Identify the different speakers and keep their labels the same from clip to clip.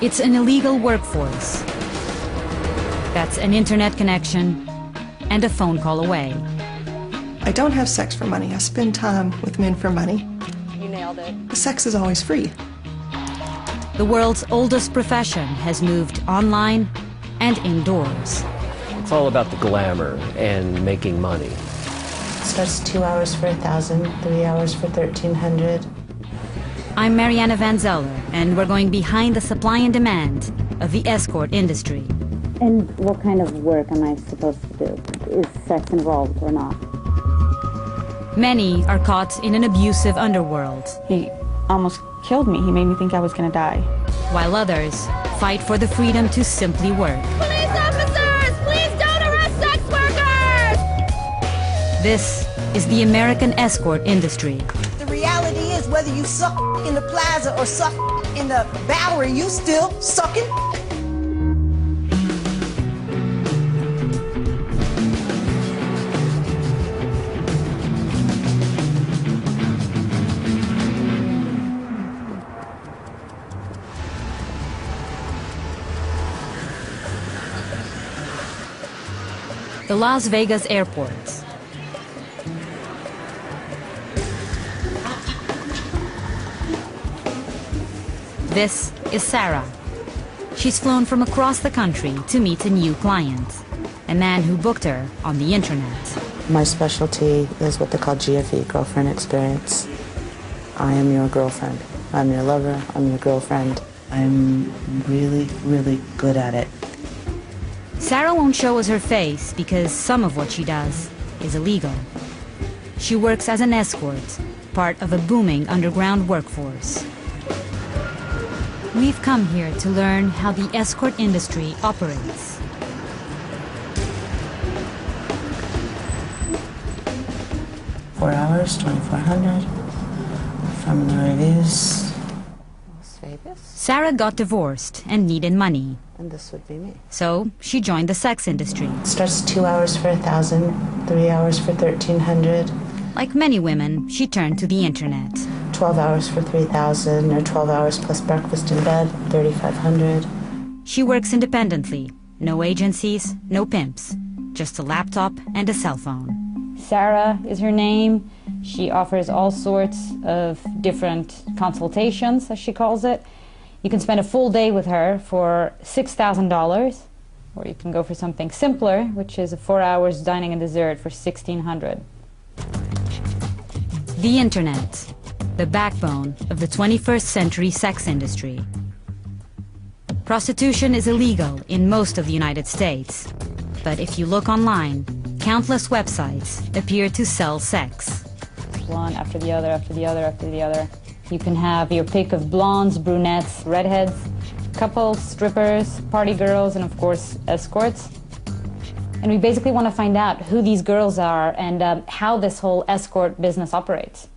Speaker 1: It's an illegal workforce. That's an internet connection and a phone call away.
Speaker 2: I don't have sex for money. I spend time with men for money.
Speaker 3: You nailed it.
Speaker 2: The sex is always free.
Speaker 1: The world's oldest profession has moved online and indoors.
Speaker 4: It's all about the glamour and making money.
Speaker 5: Starts 2 hours for 1,000, 3 hours for 1,300.
Speaker 1: I'm Mariana Van Zeller, and we're going behind the supply and demand of the escort industry.
Speaker 6: And what kind of work am I supposed to do? Is sex involved or not?
Speaker 1: Many are caught in an abusive underworld,
Speaker 3: He almost killed me. He made me think I was gonna die.
Speaker 1: while others fight for the freedom to simply work.
Speaker 7: Police officers, please don't arrest sex workers!
Speaker 1: This is the American escort industry.
Speaker 8: The reality is, whether you suck in the plaza or suck in the Bowery, you still sucking.
Speaker 1: The Las Vegas airport. This is Sarah. She's flown from across the country to meet a new client, a man who booked her on the internet.
Speaker 5: My specialty is what they call GFE, girlfriend experience. I am your girlfriend. I'm your lover. I'm your girlfriend. I'm really, really good at it.
Speaker 1: Sarah won't show us her face because some of what she does is illegal. She works as an escort, part of a booming underground workforce. We've come here to learn how the escort industry operates.
Speaker 5: Four hours, 2,400. From the reviews. Las Vegas.
Speaker 1: Sarah got divorced and needed money,
Speaker 5: And this would be me.
Speaker 1: so she joined the sex industry.
Speaker 5: Starts 2 hours for 1,000, 3 hours for 1,300.
Speaker 1: Like many women, she turned to the internet.
Speaker 5: 12 hours for 3,000, or 12 hours plus breakfast in bed, 3,500.
Speaker 1: She works independently. No agencies, no pimps. Just a laptop and a cell phone.
Speaker 3: Sarah is her name. She offers all sorts of different consultations, as she calls it. You can spend a full day with her for $6,000, or you can go for something simpler, which is 4 hours dining and dessert for $1,600.
Speaker 1: The internet, the backbone of the 21st century sex industry. Prostitution is illegal in most of the United States, but if you look online, countless websites appear to sell sex.
Speaker 3: One after the other, after the other, after the other. You can have your pick of blondes, brunettes, redheads, couples, strippers, party girls, and of course, escorts. And we basically want to find out who these girls are and how this whole escort business operates.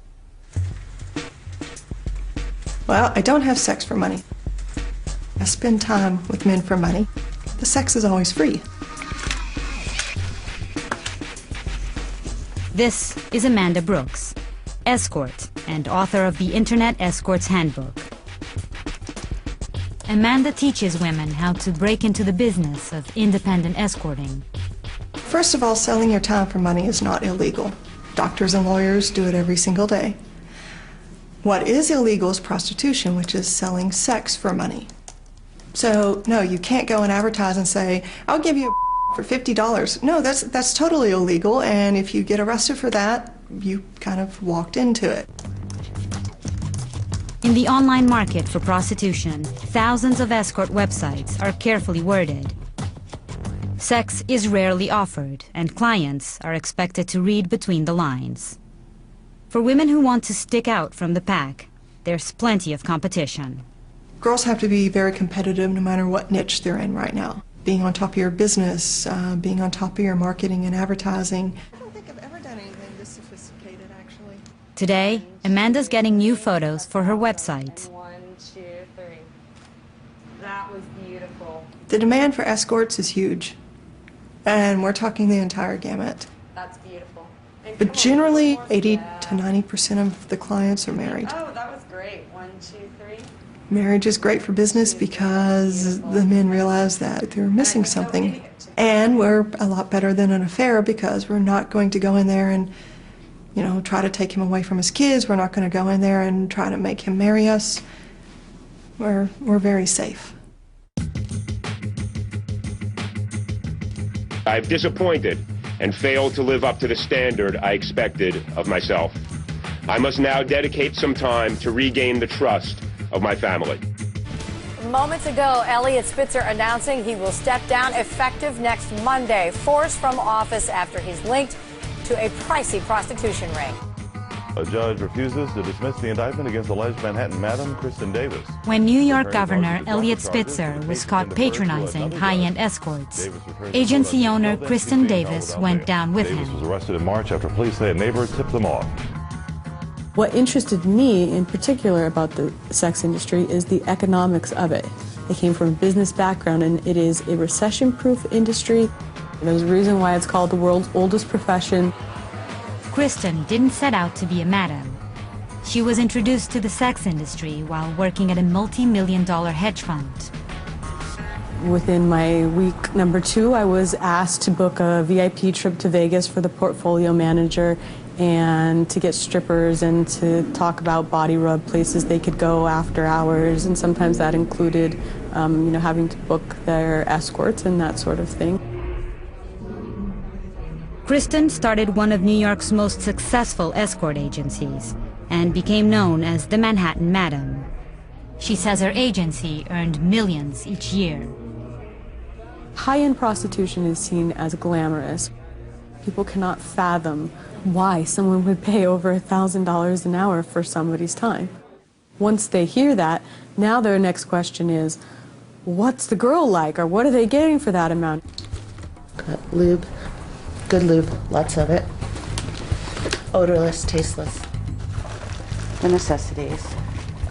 Speaker 2: Well, I don't have sex for money. I spend time with men for money. The sex is always free.
Speaker 1: This is Amanda Brooks, escort and author of the Internet Escort's Handbook. Amanda teaches women how to break into the business of independent escorting.
Speaker 2: First of all, selling your time for money is not illegal. Doctors and lawyers do it every single day. What is illegal is prostitution, which is selling sex for money. So, no, you can't go and advertise and say, I'll give you a for $50. No, that's totally illegal, and if you get arrested for that, you kind of walked into it.
Speaker 1: In the online market for prostitution, thousands of escort websites are carefully worded. Sex is rarely offered, and clients are expected to read between the lines. For women who want to stick out from the pack, there's plenty of competition.
Speaker 2: Girls have to be very competitive no matter what niche they're in right now. Being on top of your business, being on top of your marketing and advertising. I don't think I've ever done anything this sophisticated, actually.
Speaker 1: Today, Amanda's getting new photos for her website.
Speaker 3: 1, 2, 3. That was beautiful.
Speaker 2: The demand for escorts is huge, and we're talking the entire gamut.
Speaker 3: That's beautiful.
Speaker 2: But generally, 80 to 90% of the clients are married.
Speaker 3: Oh, that was great. 1, 2, 3.
Speaker 2: Marriage is great for business because the men realize that they're missing something. And we're a lot better than an affair because we're not going to go in there and, try to take him away from his kids. We're not going to go in there and try to make him marry us. We're very safe.
Speaker 9: I've disappointed and failed to live up to the standard I expected of myself. I must now dedicate some time to regain the trust of my family.
Speaker 10: Moments ago, Elliot Spitzer announcing he will step down effective next Monday, forced from office after he's linked to a pricey prostitution ring.
Speaker 11: A judge refuses to dismiss the indictment against alleged Manhattan Madam Kristen Davis.
Speaker 1: When New York Governor Elliot Spitzer was caught patronizing high-end escorts, agency owner Kristen Davis went down with
Speaker 11: Davis
Speaker 1: him.
Speaker 11: was arrested in March after police say a neighbor tipped them off.
Speaker 12: What interested me in particular about the sex industry is the economics of it. I came from a business background, and it is a recession-proof industry. There's a reason why it's called the world's oldest profession.
Speaker 1: Kristen didn't set out to be a madam. She was introduced to the sex industry while working at a multi-million-dollar hedge fund.
Speaker 12: Within my week number 2, I was asked to book a VIP trip to Vegas for the portfolio manager and to get strippers and to talk about body rub places they could go after hours, and sometimes that included having to book their escorts and that sort of thing.
Speaker 1: Kristen started one of New York's most successful escort agencies and became known as the Manhattan Madam. She says her agency earned millions each year.
Speaker 12: High-end prostitution is seen as glamorous. People cannot fathom why someone would pay over $1,000 an hour for somebody's time. Once they hear that, now their next question is, what's the girl like, or what are they getting for that amount?
Speaker 5: Got lube, good lube, lots of it. Odorless, tasteless. The necessities.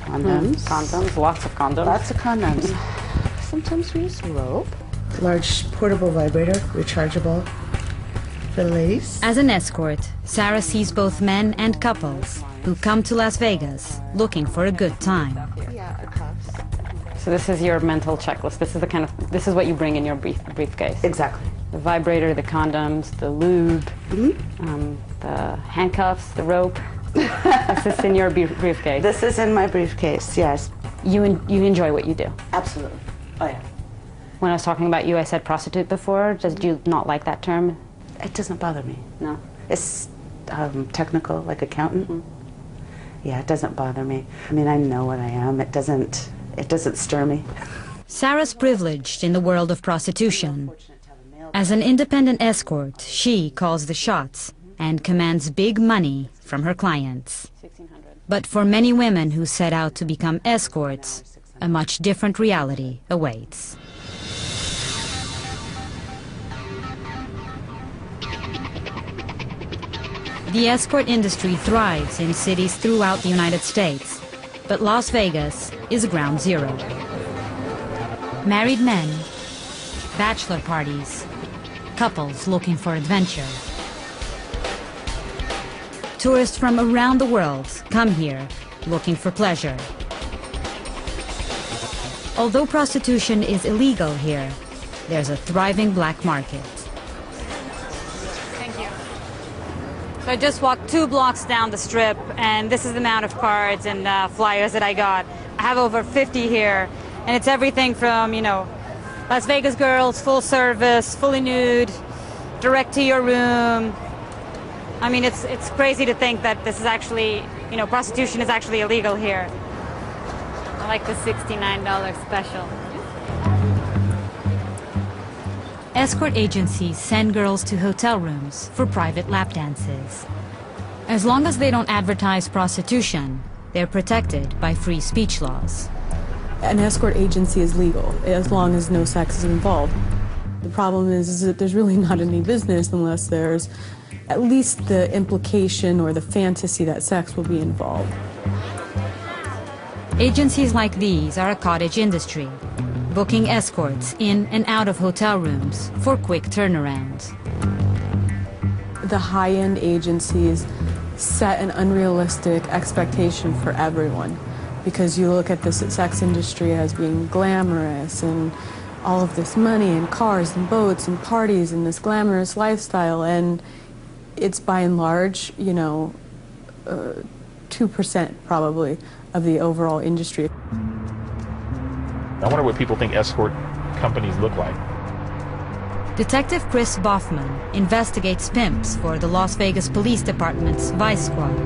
Speaker 5: Condoms.
Speaker 3: Condoms, lots of condoms.
Speaker 5: Lots of condoms. Sometimes we use rope. Large portable vibrator, rechargeable. For the ladies.
Speaker 1: As an escort, Sarah sees both men and couples who come to Las Vegas looking for a good time.
Speaker 3: So this is your mental checklist. This is what you bring in your briefcase.
Speaker 5: Exactly.
Speaker 3: The vibrator, the condoms, the lube, the handcuffs, the rope. This is in your briefcase.
Speaker 5: This is in my briefcase, yes.
Speaker 3: You enjoy what you do.
Speaker 5: Absolutely. Oh yeah.
Speaker 3: When I was talking about you, I said prostitute before. Did you not like that term?
Speaker 5: It doesn't bother me.
Speaker 3: No.
Speaker 5: It's technical, like accountant. Yeah, it doesn't bother me. I mean, I know what I am. It doesn't stir me.
Speaker 1: Sarah's privileged in the world of prostitution. As an independent escort, she calls the shots and commands big money from her clients. But for many women who set out to become escorts, a much different reality awaits. The escort industry thrives in cities throughout the United States, but Las Vegas is ground zero. Married men, bachelor parties, couples looking for adventure. Tourists from around the world come here looking for pleasure. Although prostitution is illegal here, there's a thriving black market.
Speaker 3: So I just walked 2 blocks down the strip, and this is the amount of cards and flyers that I got. I have over 50 here, and it's everything from, Las Vegas girls, full service, fully nude, direct to your room. I mean, it's crazy to think that this is actually, prostitution is actually illegal here. I like the $69 special.
Speaker 1: Escort agencies send girls to hotel rooms for private lap dances. As long as they don't advertise prostitution, they're protected by free speech laws.
Speaker 12: An escort agency is legal as long as no sex is involved. The problem is that there's really not any business unless there's at least the implication or the fantasy that sex will be involved.
Speaker 1: Agencies like these are a cottage industry, booking escorts in and out of hotel rooms for quick turnarounds.
Speaker 12: The high-end agencies set an unrealistic expectation for everyone. because you look at the sex industry as being glamorous and all of this money and cars and boats and parties and this glamorous lifestyle, and it's by and large, 2% probably of the overall industry.
Speaker 13: I wonder what people think escort companies look like.
Speaker 1: Detective Chris Boffman investigates pimps for the Las Vegas Police Department's Vice Squad.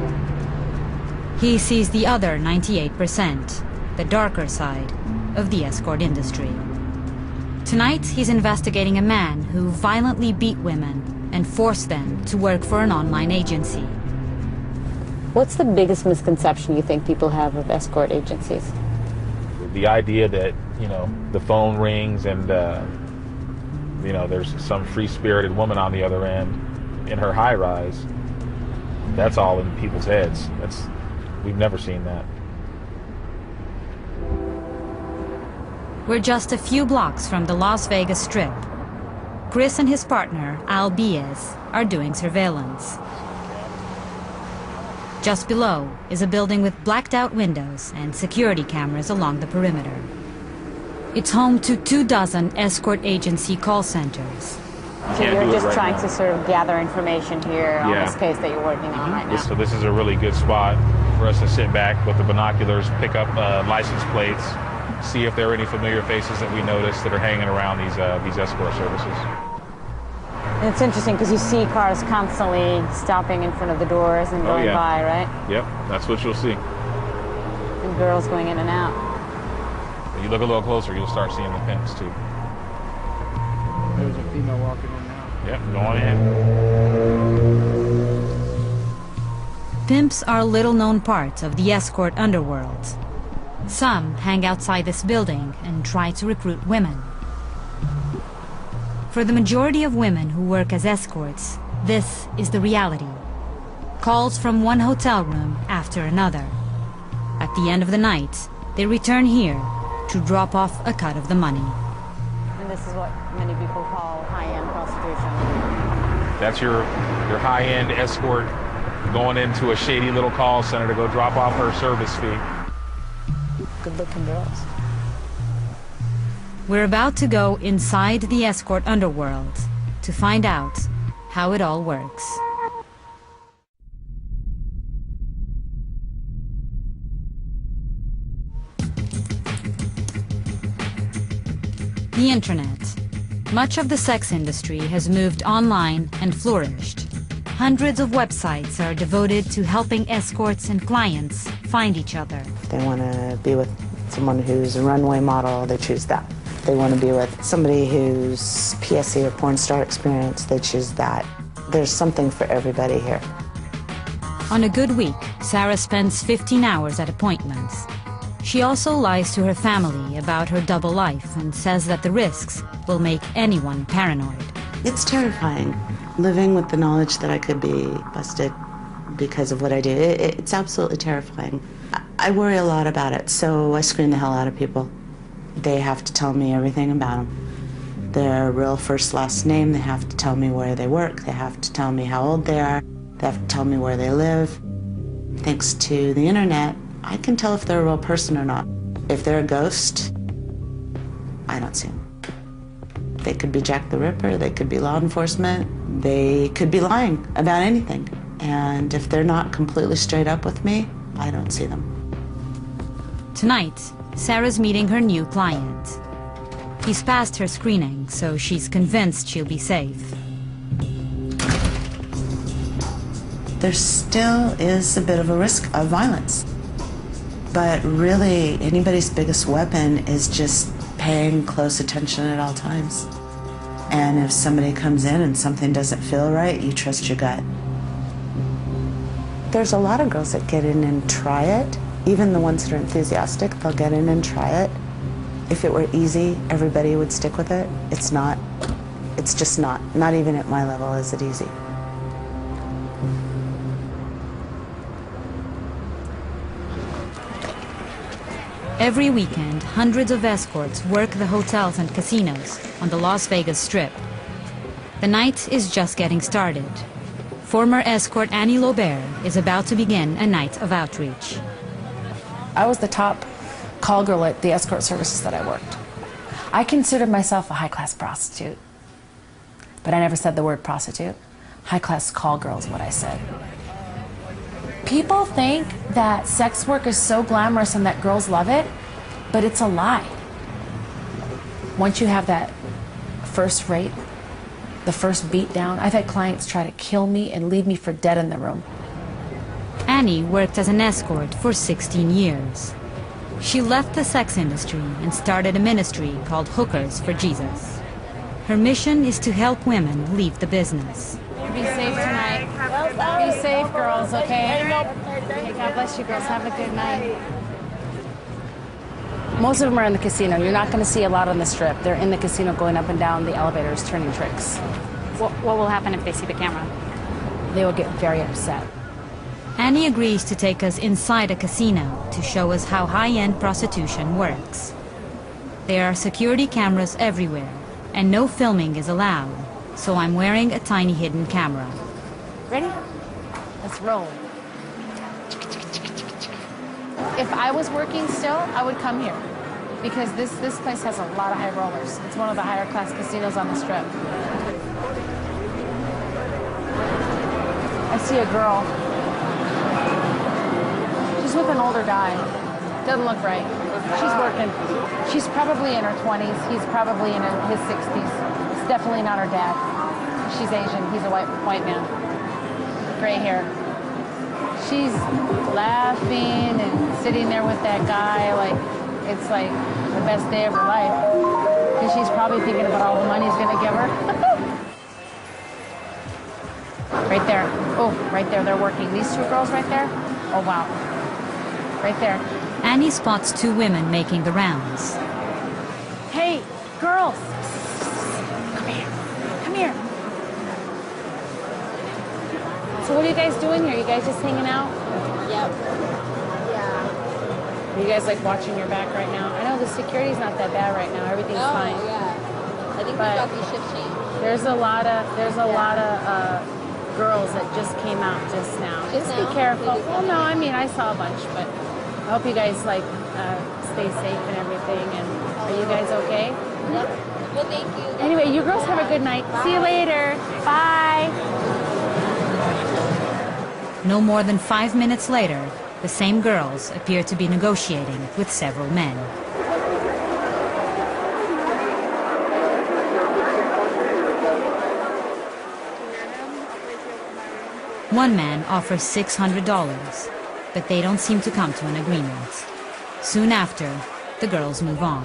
Speaker 1: He sees the other 98%, the darker side of the escort industry. Tonight, he's investigating a man who violently beat women and forced them to work for an online agency.
Speaker 3: What's the biggest misconception you think people have of escort agencies?
Speaker 13: The idea that, the phone rings and, there's some free-spirited woman on the other end in her high-rise. That's all in people's heads. We've never seen that.
Speaker 1: We're just a few blocks from the Las Vegas Strip. Chris and his partner, Al Baez, are doing surveillance. Just below is a building with blacked-out windows and security cameras along the perimeter. It's home to 24 escort agency call centers.
Speaker 3: So you're just trying to sort of gather information here on this case that you're working on right now.
Speaker 13: So this is a really good spot for us to sit back with the binoculars, pick up license plates, see if there are any familiar faces that we notice that are hanging around these escort services.
Speaker 3: And it's interesting because you see cars constantly stopping in front of the doors and going by, right?
Speaker 13: Yep, that's what you'll see.
Speaker 3: And girls going in and out.
Speaker 13: When you look a little closer, you'll start seeing the pimps too.
Speaker 14: There's a female walking in now.
Speaker 13: Yep, going in.
Speaker 1: Pimps are a little-known part of the escort underworld. Some hang outside this building and try to recruit women. For the majority of women who work as escorts, this is the reality. Calls from one hotel room after another. At the end of the night, they return here to drop off a cut of the money.
Speaker 3: And this is what many people call high-end prostitution.
Speaker 13: That's your high-end escort going into a shady little call center to go drop off her service fee.
Speaker 3: Good-looking girls.
Speaker 1: We're about to go inside the escort underworld to find out how it all works. The Internet. Much of the sex industry has moved online and flourished. Hundreds of websites are devoted to helping escorts and clients find each other.
Speaker 5: If they want to be with someone who's a runway model, they choose that. If they want to be with somebody who's PSC or porn star experience, they choose that. There's something for everybody here.
Speaker 1: On a good week, Sarah spends 15 hours at appointments. She also lies to her family about her double life and says that the risks will make anyone paranoid.
Speaker 5: It's terrifying, living with the knowledge that I could be busted because of what I do. It's absolutely terrifying. I worry a lot about it, so I screen the hell out of people. They have to tell me everything about them. Their real first, last name, they have to tell me where they work, they have to tell me how old they are, they have to tell me where they live. Thanks to the internet, I can tell if they're a real person or not. If they're a ghost, I don't see them. They could be Jack the Ripper, they could be law enforcement, they could be lying about anything. And if they're not completely straight up with me, I don't see them.
Speaker 1: Tonight, Sarah's meeting her new client. He's passed her screening, so she's convinced she'll be safe.
Speaker 5: There still is a bit of a risk of violence. But really, anybody's biggest weapon is just paying close attention at all times. And if somebody comes in and something doesn't feel right, you trust your gut. There's a lot of girls that get in and try it. Even the ones that are enthusiastic, they'll get in and try it. If it were easy, everybody would stick with it. It's not. It's just not. Not even at my level is it easy.
Speaker 1: Every weekend, hundreds of escorts work the hotels and casinos on the Las Vegas Strip. The night is just getting started. Former escort Annie Lobert is about to begin a night of outreach.
Speaker 14: I was the top call girl at the escort services that I worked. I considered myself a high-class prostitute, but I never said the word prostitute. High-class call girl is what I said. People think that sex work is so glamorous and that girls love it, but it's a lie. Once you have that first rape, the first beat down, I've had clients try to kill me and leave me for dead in the room.
Speaker 1: Annie worked as an escort for 16 years. She left the sex industry and started a ministry called Hookers for Jesus. Her mission is to help women leave the business.
Speaker 3: Be safe tonight. Be safe, girls, okay? Okay, God bless you, girls. Have a good night.
Speaker 14: Most of them are in the casino. You're not going to see a lot on the strip. They're in the casino going up and down the elevators, turning tricks.
Speaker 3: What will happen if they see the camera?
Speaker 14: They will get very upset.
Speaker 1: Annie agrees to take us inside a casino to show us how high-end prostitution works. There are security cameras everywhere, and no filming is allowed, so I'm wearing a tiny hidden camera.
Speaker 14: Ready? Let's roll. If I was working still, I would come here because this place has a lot of high rollers. It's one of the higher class casinos on the strip. I see a girl. She's with an older guy. Doesn't look right. She's working. She's probably in her 20s. He's probably in his 60s. It's definitely not her dad. She's Asian. He's a white man. Gray hair. She's laughing and sitting there with that guy like it's like the best day of her life. And she's probably thinking about all the money he's gonna give her. Right there. Oh, right there, they're working. These two girls right there? Oh, wow. Right there.
Speaker 1: Annie spots two women making the rounds.
Speaker 14: Hey, girls. Come here. Come here. So what are you guys doing here? You guys just hanging out?
Speaker 7: Yep. Yeah.
Speaker 14: Are you guys like watching your back right now? I know the security's not that bad right now. Everything's fine.
Speaker 7: Yeah. I think
Speaker 14: But
Speaker 7: we got these shifts changed.
Speaker 14: There's a lot of girls that just came out just now. Just be careful. Well, no, I mean I saw a bunch, but I hope you guys like stay safe and everything. And are you guys okay?
Speaker 7: Yep. Well, thank you.
Speaker 14: Anyway, you girls have a good night. See you later. Bye.
Speaker 1: No more than 5 minutes later, the same girls appear to be negotiating with several men. One man offers $600, but they don't seem to come to an agreement. Soon after, the girls move on.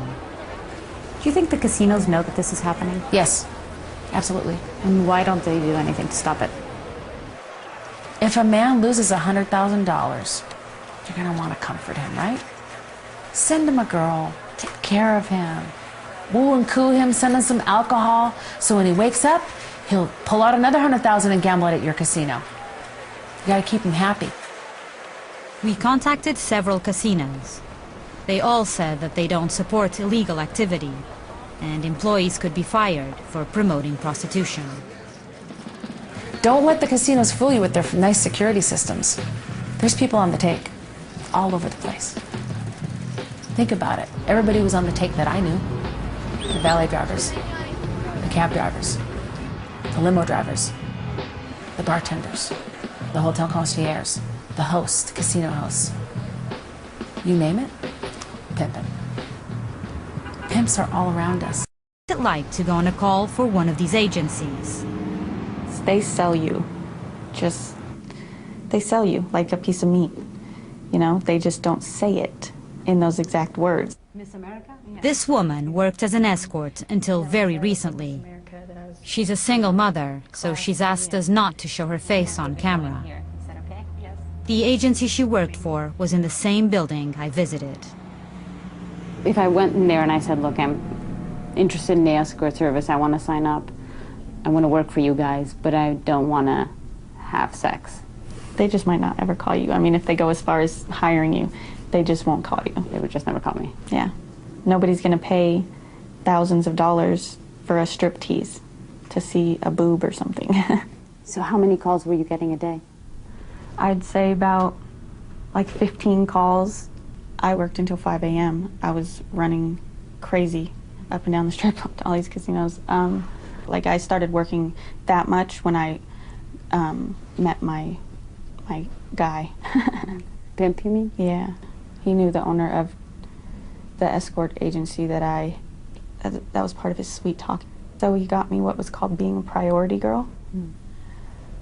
Speaker 3: Do you think the casinos know that this is happening?
Speaker 14: Yes, absolutely.
Speaker 3: And why don't they do anything to stop it?
Speaker 14: If a man loses $100,000, you're gonna want to comfort him, right? Send him a girl, take care of him, woo and coo him, send him some alcohol, so when he wakes up, he'll pull out another $100,000 and gamble it at your casino. You gotta keep him happy.
Speaker 1: We contacted several casinos. They all said that they don't support illegal activity, and employees could be fired for promoting prostitution.
Speaker 14: Don't let the casinos fool you with their nice security systems. There's people on the take, all over the place. Think about it. Everybody was on the take that I knew. The valet drivers, the cab drivers, the limo drivers, the bartenders, the hotel concierge, the host, casino hosts. You name it, pimpin'. Pimps are all around us.
Speaker 1: What's it like to go on a call for one of these agencies?
Speaker 15: They sell you. They sell you like a piece of meat. You know, they just don't say it in those exact words.
Speaker 3: Miss America?
Speaker 1: This woman worked as an escort until very recently. She's a single mother, so she's asked us not to show her face on camera.
Speaker 3: Is that okay? Yes.
Speaker 1: The agency she worked for was in the same building I visited.
Speaker 6: If I went in there and I said, look, I'm interested in the escort service, I want to sign up, I want to work for you guys, but I don't want to have sex.
Speaker 15: They just might not ever call you. I mean, if they go as far as hiring you, they just won't call you.
Speaker 6: They would just never call me.
Speaker 15: Yeah. Nobody's going to pay thousands of dollars for a striptease to see a boob or something.
Speaker 6: So how many calls were you getting a day?
Speaker 15: I'd say about like 15 calls I worked until 5 a.m. I was running crazy up and down the strip to all these casinos. Like, I started working that much when I met my guy.
Speaker 6: Pimp, you mean?
Speaker 15: Yeah. He knew the owner of the escort agency that was part of his sweet talk. So he got me what was called being a priority girl,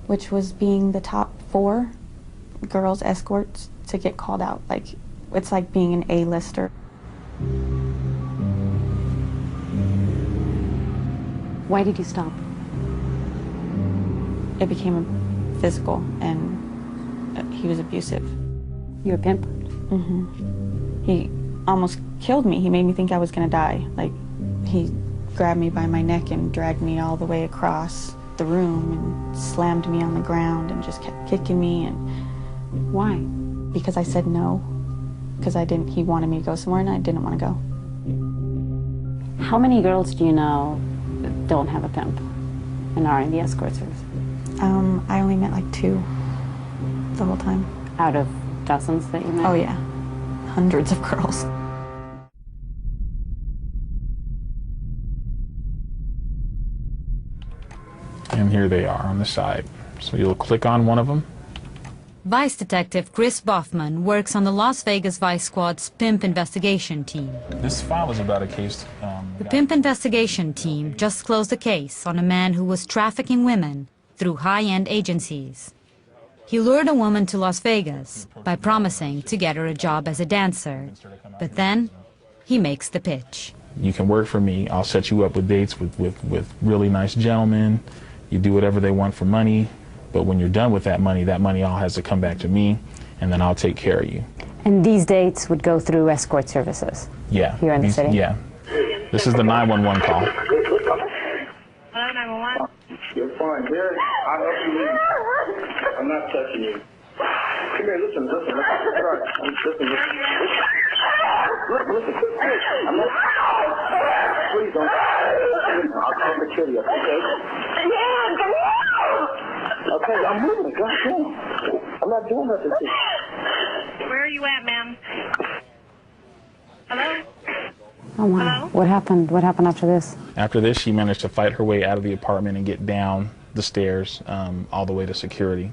Speaker 15: which was being the top 4 girls escorts to get called out. Like, it's like being an A-lister.
Speaker 6: Why did you stop?
Speaker 15: It became physical, and he was abusive.
Speaker 6: You were pimp?
Speaker 15: Mm-hmm. He almost killed me. He made me think I was gonna die. Like, he grabbed me by my neck and dragged me all the way across the room and slammed me on the ground and just kept kicking me. And
Speaker 6: why?
Speaker 15: Because I said no. Because he wanted me to go somewhere and I didn't want to go.
Speaker 6: How many girls do you know that don't have a pimp and are in the escort service?
Speaker 15: I only met like 2 the whole time.
Speaker 6: Out of dozens that you met?
Speaker 15: Oh yeah, hundreds of girls.
Speaker 13: And here they are on the side. So you'll click on one of them.
Speaker 1: Vice Detective Chris Boffman works on the Las Vegas Vice Squad's pimp investigation team.
Speaker 13: This file is about a case.
Speaker 1: The pimp investigation team just closed a case on a man who was trafficking women through high-end agencies. He lured a woman to Las Vegas by promising to get her a job as a dancer. But then, he makes the pitch.
Speaker 13: You can work for me. I'll set you up with dates with really nice gentlemen. You do whatever they want for money. But when you're done with that money all has to come back to me, and then I'll take care of you.
Speaker 6: And these dates would go through escort services?
Speaker 13: Yeah.
Speaker 6: Here in the city?
Speaker 13: Yeah. This is the 911 call.
Speaker 7: Hello, 911.
Speaker 16: You're fine. Here, I'll help you leave. I'm not touching you. Come here, listen. Listen. I'm not. Please don't. I'll come and kill you, okay? Okay, I'm moving. Goddamn. I'm not doing nothing to you.
Speaker 7: Where are you at, ma'am? Hello?
Speaker 6: Oh, wow.
Speaker 7: Hello?
Speaker 6: What happened? What happened after this?
Speaker 13: After this, she managed to fight her way out of the apartment and get down the stairs all the way to security.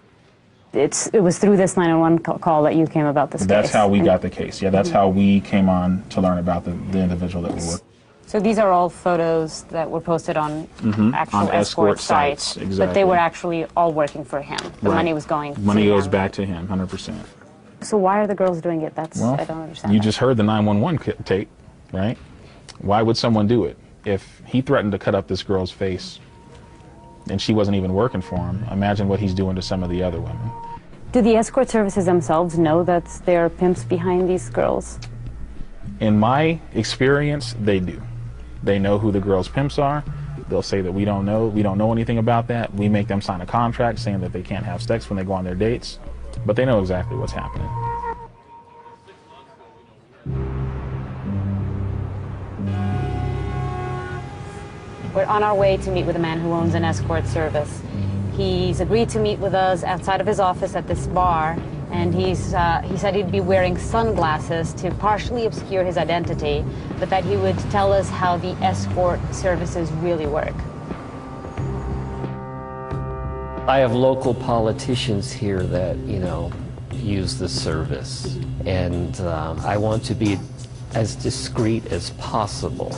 Speaker 6: It was through this 911 call that you came about this case?
Speaker 13: That's how we got the case. Yeah, that's how we came on to learn about the individual that we were.
Speaker 6: So these are all photos that were posted on actual
Speaker 13: on
Speaker 6: escort sites,
Speaker 13: exactly.
Speaker 6: But they were actually all working for him. The money was going to
Speaker 13: Money goes
Speaker 6: him.
Speaker 13: back to him, 100%.
Speaker 6: So why are the girls doing it? I don't understand.
Speaker 13: You just heard the 911 tape, right? Why would someone do it? If he threatened to cut up this girl's face and she wasn't even working for him, imagine what he's doing to some of the other women.
Speaker 6: Do the escort services themselves know that there are pimps behind these girls?
Speaker 13: In my experience, they do. They know who the girls' pimps are. They'll say that we don't know anything about that. We make them sign a contract saying that they can't have sex when they go on their dates, but they know exactly what's happening.
Speaker 6: We're on our way to meet with a man who owns an escort service. He's agreed to meet with us outside of his office at this bar, and he said he'd be wearing sunglasses to partially obscure his identity, but that he would tell us how the escort services really work.
Speaker 4: I have local politicians here that, use the service, and I want to be as discreet as possible.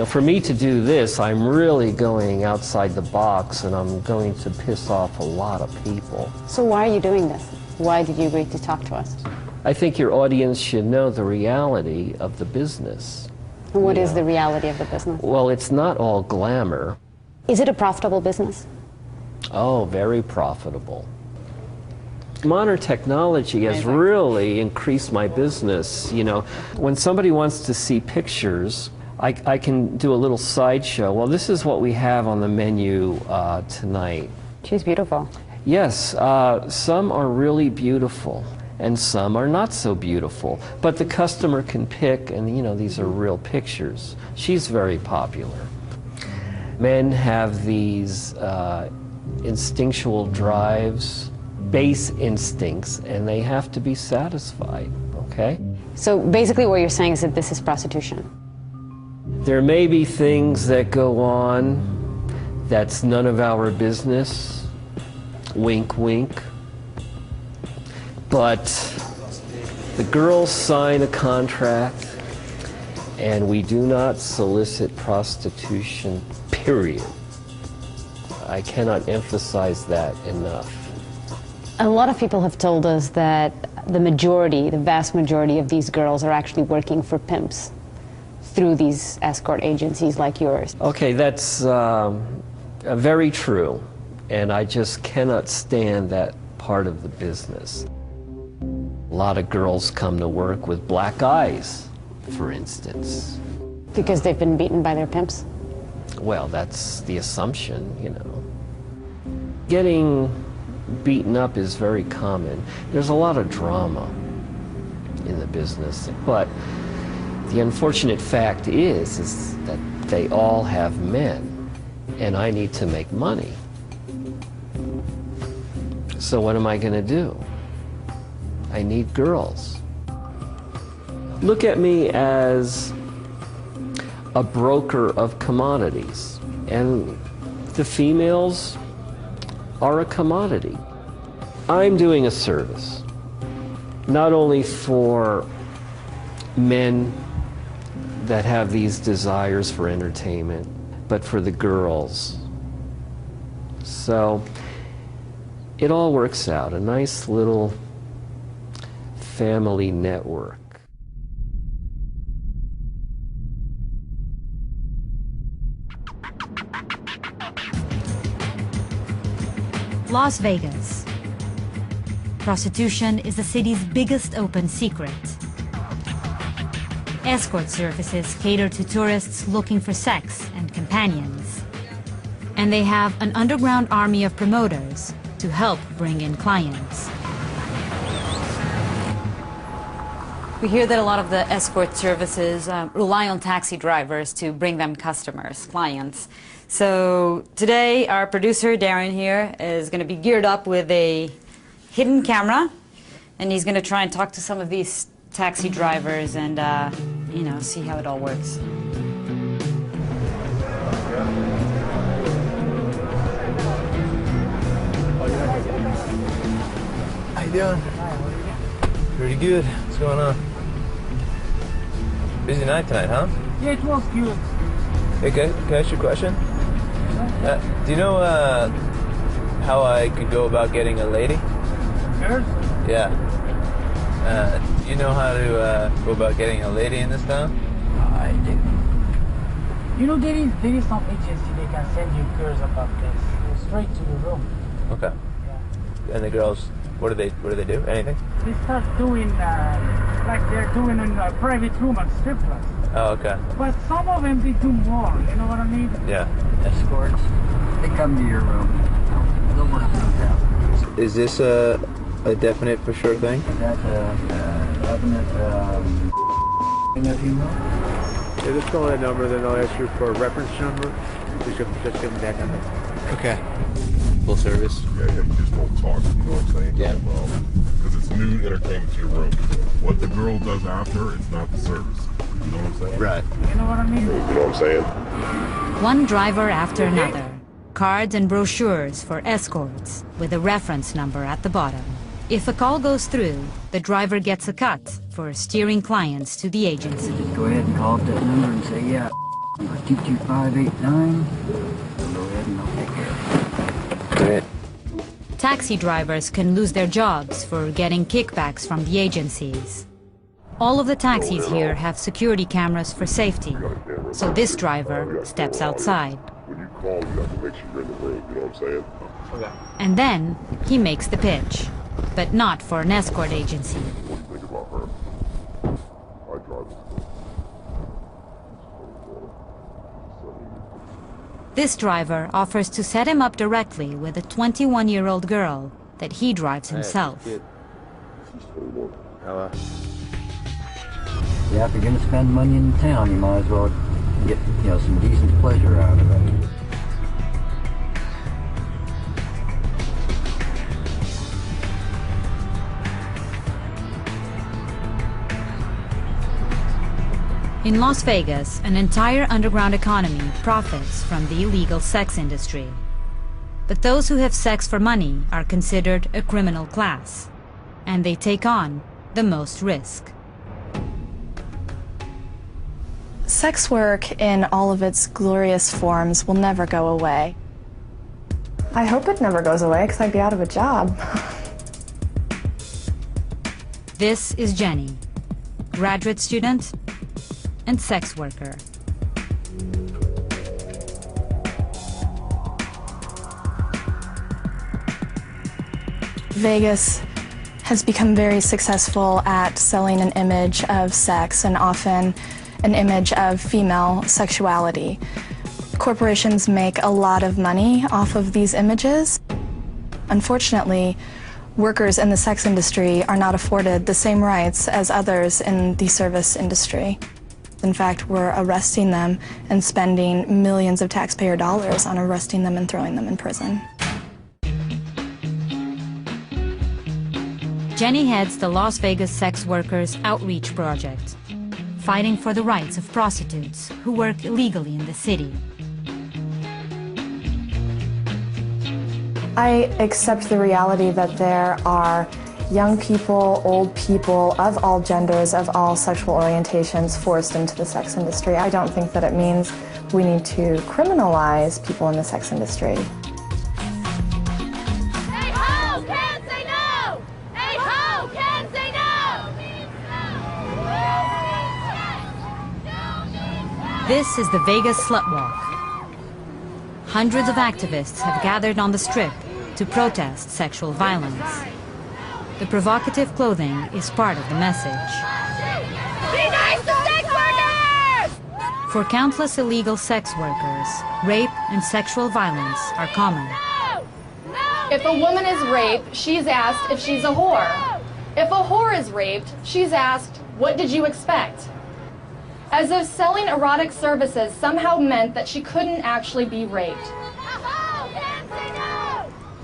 Speaker 4: For me to do this, I'm really going outside the box, and I'm going to piss off a lot of people.
Speaker 6: So why are you doing this? Why did you agree to talk to us?
Speaker 4: I think your audience should know the reality of the business.
Speaker 6: And what is the reality of the business?
Speaker 4: Well, it's not all glamour.
Speaker 6: Is it a profitable business?
Speaker 4: Oh, very profitable. Modern technology has really increased my business. When somebody wants to see pictures, I can do a little sideshow. Well, this is what we have on the menu tonight.
Speaker 6: She's beautiful.
Speaker 4: Yes, some are really beautiful, and some are not so beautiful. But the customer can pick, and these are real pictures. She's very popular. Men have these instinctual drives, base instincts, and they have to be satisfied, Okay?
Speaker 6: So basically what you're saying is that this is prostitution.
Speaker 4: There may be things that go on that's none of our business. Wink, wink. But the girls sign a contract, and we do not solicit prostitution, period. I cannot emphasize that enough.
Speaker 6: A lot of people have told us that the vast majority of these girls are actually working for pimps through these escort agencies like yours.
Speaker 4: Okay, that's very true, and I just cannot stand that part of the business. A lot of girls come to work with black eyes, for instance.
Speaker 6: Because they've been beaten by their pimps?
Speaker 4: Well, that's the assumption, you know. Getting beaten up is very common. There's a lot of drama in the business, but the unfortunate fact is that they all have men, and I need to make money. So what am I going to do? I need girls. Look at me as a broker of commodities, and the females are a commodity. I'm doing a service, not only for men that have these desires for entertainment, but for the girls. So it all works out, a nice little family network.
Speaker 1: Las Vegas. Prostitution is the city's biggest open secret. Escort services cater to tourists looking for sex and companions. And they have an underground army of promoters to help bring in clients.
Speaker 3: We hear that a lot of the escort services rely on taxi drivers to bring them customers, clients. So today our producer Darren here is going to be geared up with a hidden camera, and he's going to try and talk to some of these taxi drivers and see how it all works.
Speaker 17: How you doing? Pretty good. What's going on? Busy night tonight, huh?
Speaker 18: Yeah, it was good.
Speaker 17: Hey, can I ask you a question? Do you know how I could go about getting a lady?
Speaker 18: Girls?
Speaker 17: Yeah. Do you know how to go about getting a lady in this town?
Speaker 18: I do. You know, there is some agency they can send you girls about this straight to your room.
Speaker 17: Okay.
Speaker 18: Yeah.
Speaker 17: And the girls, what do they do? Anything?
Speaker 18: They start doing like they're doing in a private room at strip clubs.
Speaker 17: Oh, okay.
Speaker 18: But some of them they do more. You know what I mean?
Speaker 17: Yeah.
Speaker 18: Escorts. They come to your room. They'll work things out.
Speaker 17: Is this a definite for sure thing?
Speaker 18: That's a definite thing, if you will.
Speaker 19: Yeah, just call that number, then I'll ask you for a reference number. Just give them that number.
Speaker 17: Okay. Full service?
Speaker 20: Yeah, you just don't talk, you know what I'm saying?
Speaker 17: Yeah.
Speaker 20: Because it's new entertainment to your room. What the girl does after, it's not the service. You know what I'm saying?
Speaker 17: Right.
Speaker 18: You know what I mean?
Speaker 20: You know what I'm saying?
Speaker 1: One driver after another. Cards and brochures for escorts with a reference number at the bottom. If a call goes through, the driver gets a cut for steering clients to the agency.
Speaker 18: Go ahead and call up that number and say, yeah, 22589. Go ahead and I'll take care of it.
Speaker 17: Great.
Speaker 1: Taxi drivers can lose their jobs for getting kickbacks from the agencies. All of the taxis here have security cameras for safety, so this driver steps outside.
Speaker 20: When you call, you have to make sure you're in the room, you know what I'm saying?
Speaker 17: Okay.
Speaker 1: And then he makes the pitch, but not for an escort agency.
Speaker 20: What do you think about her? I drive her.
Speaker 1: This driver offers to set him up directly with a 21-year-old girl that he drives himself.
Speaker 20: She's 21.
Speaker 18: Yeah, if you're going to spend money in town, you might as well get, some decent pleasure out of it.
Speaker 1: In Las Vegas, an entire underground economy profits from the illegal sex industry. But those who have sex for money are considered a criminal class, and they take on the most risk.
Speaker 21: Sex work in all of its glorious forms will never go away.
Speaker 22: I hope it never goes away because I'd be out of a job.
Speaker 1: This is Jenny, graduate student and sex worker.
Speaker 21: Vegas has become very successful at selling an image of sex and often an image of female sexuality. Corporations make a lot of money off of these images. Unfortunately, workers in the sex industry are not afforded the same rights as others in the service industry. In fact, we're arresting them and spending millions of taxpayer dollars on arresting them and throwing them in prison.
Speaker 1: Jenny heads the Las Vegas Sex Workers Outreach Project, fighting for the rights of prostitutes who work illegally in the city.
Speaker 22: I accept the reality that there are young people, old people of all genders, of all sexual orientations forced into the sex industry. I don't think that it means we need to criminalize people in the sex industry.
Speaker 1: This is the Vegas Slut Walk. Hundreds of activists have gathered on the Strip to protest sexual violence. The provocative clothing is part of the message.
Speaker 7: Be nice to sex workers!
Speaker 1: For countless illegal sex workers, rape and sexual violence are common.
Speaker 23: If a woman is raped, she's asked if she's a whore. If a whore is raped, she's asked, what did you expect? As if selling erotic services somehow meant that she couldn't actually be raped.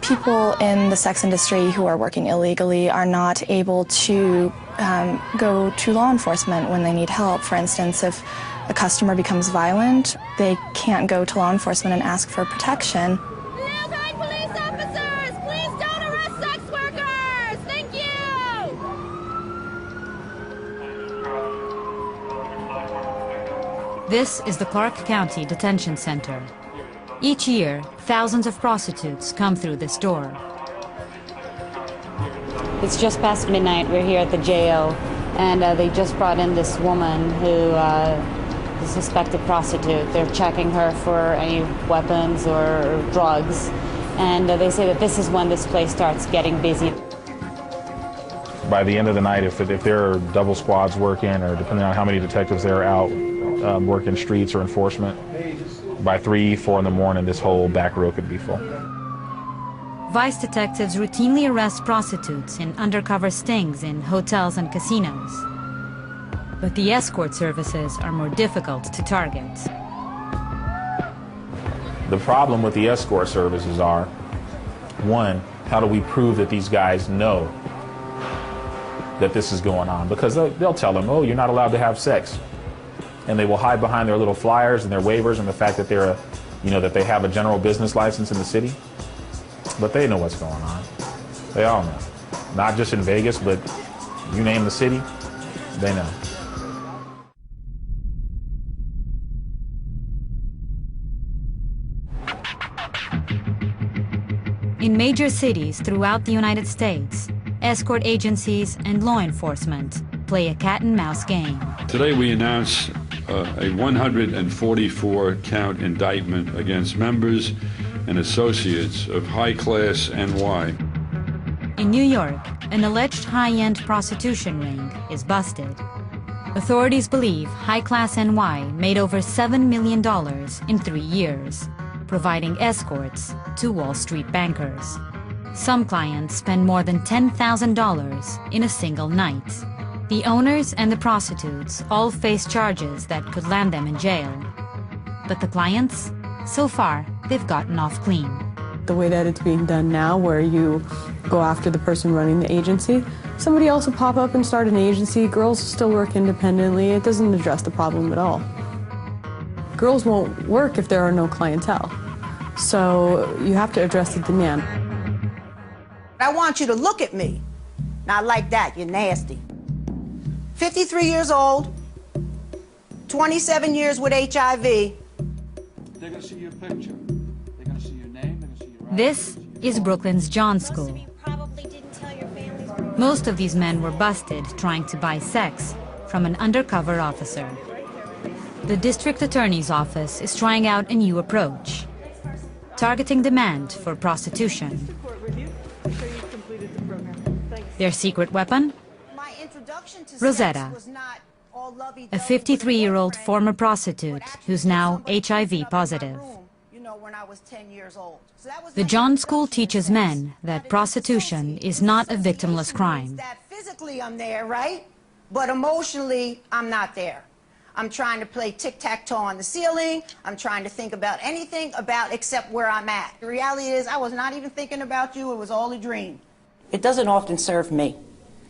Speaker 21: People in the sex industry who are working illegally are not able to go to law enforcement when they need help. For instance, if a customer becomes violent, they can't go to law enforcement and ask for protection.
Speaker 7: Police officers, please don't arrest sex workers! Thank you!
Speaker 1: This is the Clark County Detention Center. Each year, thousands of prostitutes come through this door.
Speaker 6: It's just past midnight. We're here at the jail, and they just brought in this woman who is a suspected prostitute. They're checking her for any weapons or drugs, and they say that this is when this place starts getting busy.
Speaker 13: By the end of the night, if there are double squads working, or depending on how many detectives there are out working streets or enforcement, by 3, 4 in the morning, this whole back row could be full.
Speaker 1: Vice detectives routinely arrest prostitutes in undercover stings in hotels and casinos. But the escort services are more difficult to target.
Speaker 13: The problem with the escort services are, one, how do we prove that these guys know that this is going on? Because they'll tell them, oh, you're not allowed to have sex. And they will hide behind their little flyers and their waivers and the fact that they're that they have a general business license in the city. But they know what's going on. They all know. Not just in Vegas, but you name the city, they know.
Speaker 1: In major cities throughout the United States, escort agencies and law enforcement play a cat-and-mouse game.
Speaker 24: Today we announce a 144-count indictment against members and associates of high-class NY.
Speaker 1: In New York, an alleged high-end prostitution ring is busted. Authorities believe high-class NY made over $7 million in 3 years, providing escorts to Wall Street bankers. Some clients spend more than $10,000 in a single night. The owners and the prostitutes all face charges that could land them in jail. But the clients, so far, they've gotten off clean.
Speaker 12: The way that it's being done now, where you go after the person running the agency, Somebody else will pop up and start an agency. Girls still work independently. It doesn't address the problem at all. Girls won't work if there are no clientele. So you have to address the demand.
Speaker 2: I want you to look at me. Not like that, you're nasty. 53 years old, 27 years with HIV.
Speaker 8: They're going to see your picture. They're going to see your name. They're going to see your
Speaker 1: This is Brooklyn's John School. Most of these men were busted trying to buy sex from an undercover officer. The district attorney's office is trying out a new approach, targeting demand for prostitution. Their secret weapon? Rosetta, a 53-year-old former prostitute who's now HIV positive. The John School teaches men that prostitution is not a victimless crime.
Speaker 2: Physically I'm there, right? But emotionally I'm not there. I'm trying to play tic-tac-toe on the ceiling. I'm trying to think about anything except where I'm at. The reality is I was not even thinking about you. It was all a dream.
Speaker 9: It doesn't often serve me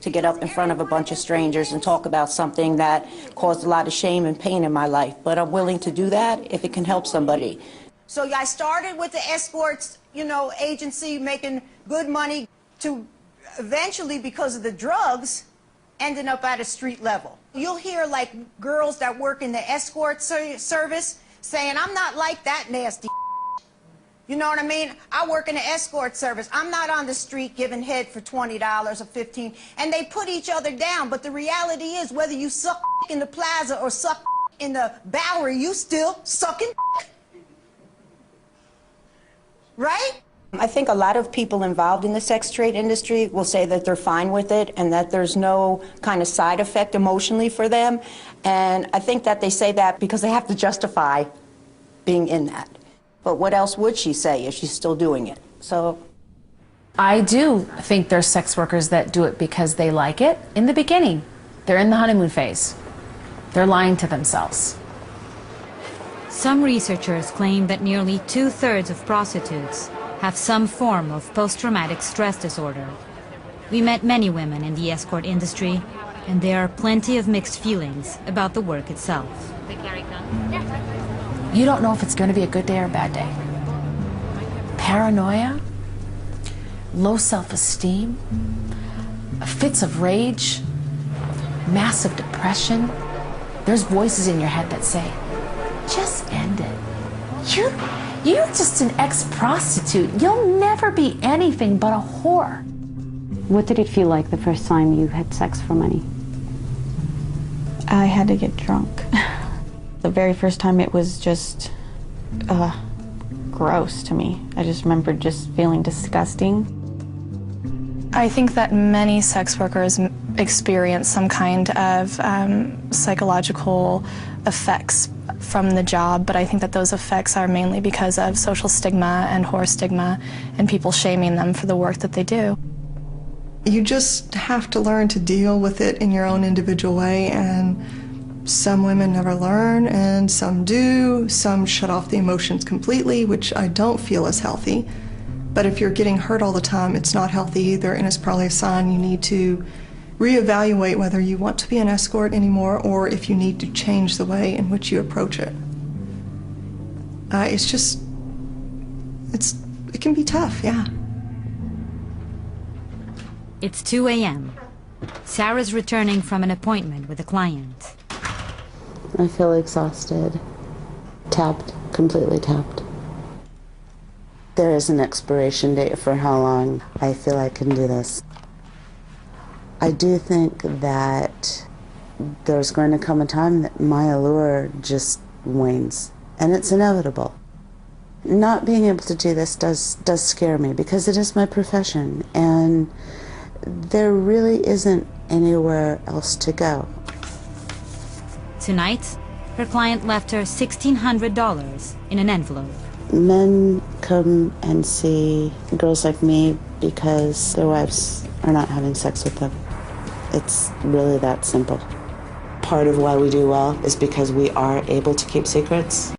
Speaker 9: to get up in front of a bunch of strangers and talk about something that caused a lot of shame and pain in my life, but I'm willing to do that if it can help somebody.
Speaker 2: So I started with the escorts, agency, making good money, to eventually, because of the drugs, ending up at a street level. You'll hear like girls that work in the escort service saying, I'm not like that nasty. You know what I mean? I work in the escort service. I'm not on the street giving head for $20 or $15. And they put each other down. But the reality is, whether you suck in the plaza or suck in the Bowery, you still sucking. Right?
Speaker 9: I think a lot of people involved in the sex trade industry will say that they're fine with it and that there's no kind of side effect emotionally for them. And I think that they say that because they have to justify being in that. But what else would she say if she's still doing it? So
Speaker 14: I do think there's sex workers that do it because they like it. In the beginning, they're in the honeymoon phase. They're lying to themselves.
Speaker 1: Some researchers claim that nearly 2/3 of prostitutes have some form of post-traumatic stress disorder. We met many women in the escort industry, and there are plenty of mixed feelings about the work itself.
Speaker 6: They carry guns?
Speaker 14: You don't know if it's going to be a good day or a bad day. Paranoia, low self-esteem, fits of rage, massive depression. There's voices in your head that say, just end it. You're just an ex-prostitute. You'll never be anything but a whore.
Speaker 6: What did it feel like the first time you had sex for money?
Speaker 15: I had to get drunk. The very first time it was just gross to me. I just remember just feeling disgusting.
Speaker 21: I think that many sex workers experience some kind of psychological effects from the job, but I think that those effects are mainly because of social stigma and whore stigma and people shaming them for the work that they do.
Speaker 10: You just have to learn to deal with it in your own individual way, and some women never learn and some do. Some shut off the emotions completely, which I don't feel is healthy. But if you're getting hurt all the time, it's not healthy either, and it's probably a sign you need to reevaluate whether you want to be an escort anymore or if you need to change the way in which you approach it. It can be tough, yeah.
Speaker 1: It's 2 a.m. Sarah's returning from an appointment with a client.
Speaker 5: I feel exhausted, tapped, completely tapped. There is an expiration date for how long I feel I can do this. I do think that there's going to come a time that my allure just wanes, and it's inevitable. Not being able to do this does scare me because it is my profession, and there really isn't anywhere else to go.
Speaker 1: Tonight, her client left her $1,600 in an envelope.
Speaker 5: Men come and see girls like me because their wives are not having sex with them. It's really that simple. Part of why we do well is because we are able to keep secrets.